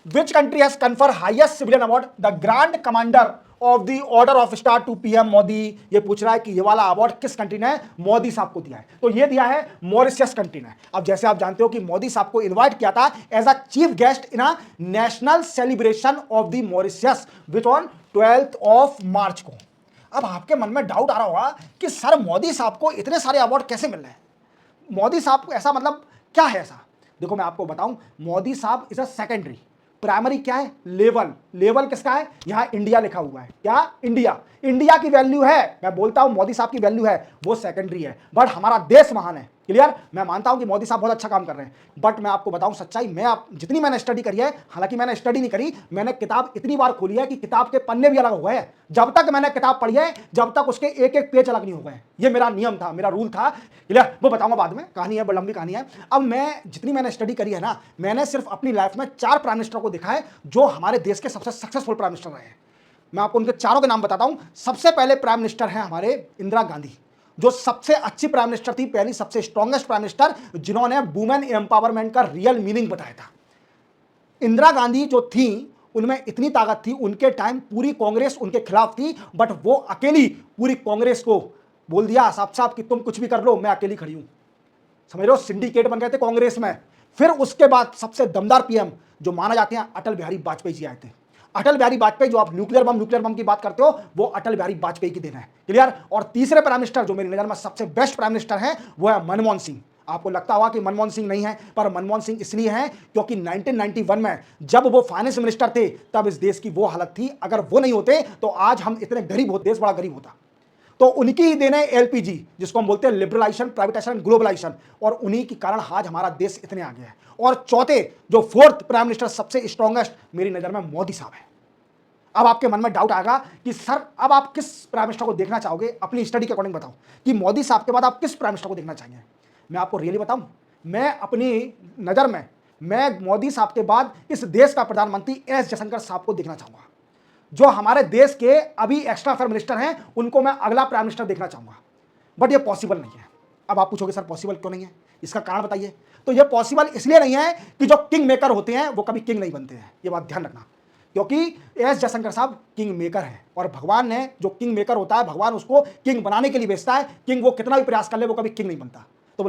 Which country has confer highest civilian award the grand commander of the order of star to PM Modi. ये पूछ रहा है कि ये वाला अवार्ड किस कंट्री ने मोदी साहब को दिया है, तो ये दिया है मॉरिशस कंट्री ने। अब जैसे आप जानते हो कि मोदी साहब को इनवाइट किया था as a chief guest in a national celebration of the Mauritius which on 12th of March को। अब आपके मन में डाउट आ रहा होगा कि सर मोदी साहब को इतने सारे अवार्ड कैसे मिल रहे हैं, मोदी साहब को ऐसा मतलब क्या है ऐसा। देखो मैं आपको बताऊं, मोदी साहब इज अ सेकेंडरी, प्राइमरी क्या है, लेवल। लेवल किसका है, यहां इंडिया लिखा हुआ है, क्या इंडिया, इंडिया की वैल्यू है, मैं बोलता हूं मोदी साहब की वैल्यू है, वो सेकेंडरी है, बट हमारा देश महान है। क्लियर, मैं मानता हूं कि मोदी साहब बहुत अच्छा काम कर रहे हैं, बट मैं आपको बताऊं सच्चाई, जितनी मैंने स्टडी करी है, हालांकि मैंने स्टडी नहीं करी, मैंने किताब इतनी बार खोली है कि किताब के पन्ने भी अलग हो गए। जब तक मैंने किताब पढ़ी है, जब तक उसके एक एक पेज अलग नहीं हो गए, ये मेरा नियम था, मेरा रूल था। क्लियर, वो बताऊंगा बाद में, कहानी है, बड़ी लंबी कहानी है। अब जितनी मैंने स्टडी करी है ना, मैंने सिर्फ अपनी लाइफ में 4 प्राइम मिनिस्टर को देखा है जो हमारे देश के सबसे सक्सेसफुल प्राइम मिनिस्टर रहे हैं। मैं आपको उनके चारों के नाम बताता हूं। सबसे पहले प्राइम मिनिस्टर हैं हमारे इंदिरा गांधी, जो सबसे अच्छी प्राइम मिनिस्टर थी, पहली सबसे स्ट्रॉन्गेस्ट प्राइम मिनिस्टर, जिन्होंने वुमेन एम्पावरमेंट का रियल मीनिंग बताया था। इंदिरा गांधी जो थी, उनमें इतनी ताकत थी, उनके टाइम पूरी कांग्रेस उनके खिलाफ थी, बट वो अकेली पूरी कांग्रेस को बोल दिया साफ साफ कि तुम कुछ भी कर लो, मैं अकेली खड़ी हूं। समझ लो, सिंडिकेट बन गए थे कांग्रेस में। फिर उसके बाद सबसे दमदार पीएम जो माना जाते हैं, अटल बिहारी वाजपेयी जी आए थे। अटल बिहारी वाजपेयी, जो आप न्यूक्लियर बम की बात करते हो, वो अटल बिहारी वाजपेयी की देन है। क्लियर। और तीसरे प्राइम मिनिस्टर जो मेरी नजर में सबसे बेस्ट प्राइम मिनिस्टर है, वो है मनमोहन सिंह। आपको लगता होगा कि मनमोहन सिंह नहीं है, पर मनमोहन सिंह इसलिए हैं क्योंकि 1991 में जब वो फाइनेंस मिनिस्टर थे, तब इस देश की वो हालत थी, अगर वो नहीं होते तो आज हम इतने गरीब होते, देश बड़ा गरीब होता। तो उनकी ही देन है एलपीजी, जिसको हम बोलते हैं लिबरलाइजेशन, प्राइवेटाइजेशन, ग्लोबलाइजेशन, और उन्हीं के कारण आज हमारा देश इतने आगे है। और चौथे, जो फोर्थ प्राइम मिनिस्टर सबसे स्ट्रॉन्गेस्ट मेरी नजर में मोदी साहब है। अब आपके मन में डाउट आएगा कि सर अब आप किस प्राइम मिनिस्टर को देखना चाहोगे, अपनी स्टडी के अकॉर्डिंग बताओ कि मोदी साहब के बाद आप किस प्राइम मिनिस्टर को देखना चाहिए। मैं आपको रियली बताऊं, मैं अपनी नजर में मैं मोदी साहब के बाद इस देश का प्रधानमंत्री एस जयशंकर साहब को देखना चाहूंगा। जो हमारे देश के अभी एक्स्ट्रा अफेयर मिनिस्टर हैं, उनको मैं अगला प्राइम मिनिस्टर देखना चाहूंगा, बट ये पॉसिबल नहीं है। अब आप पूछोगे सर पॉसिबल क्यों नहीं है, इसका कारण बताइए। तो ये पॉसिबल इसलिए नहीं है कि जो किंग मेकर होते हैं वो कभी किंग नहीं बनते हैं, ये बात ध्यान रखना। क्योंकि एस जयशंकर साहब किंग मेकर हैं, और भगवान ने जो किंग मेकर होता है, भगवान उसको किंग बनाने के लिए भेजता है। किंग वो कितना भी प्रयास कर ले, वो कभी किंग नहीं बनता।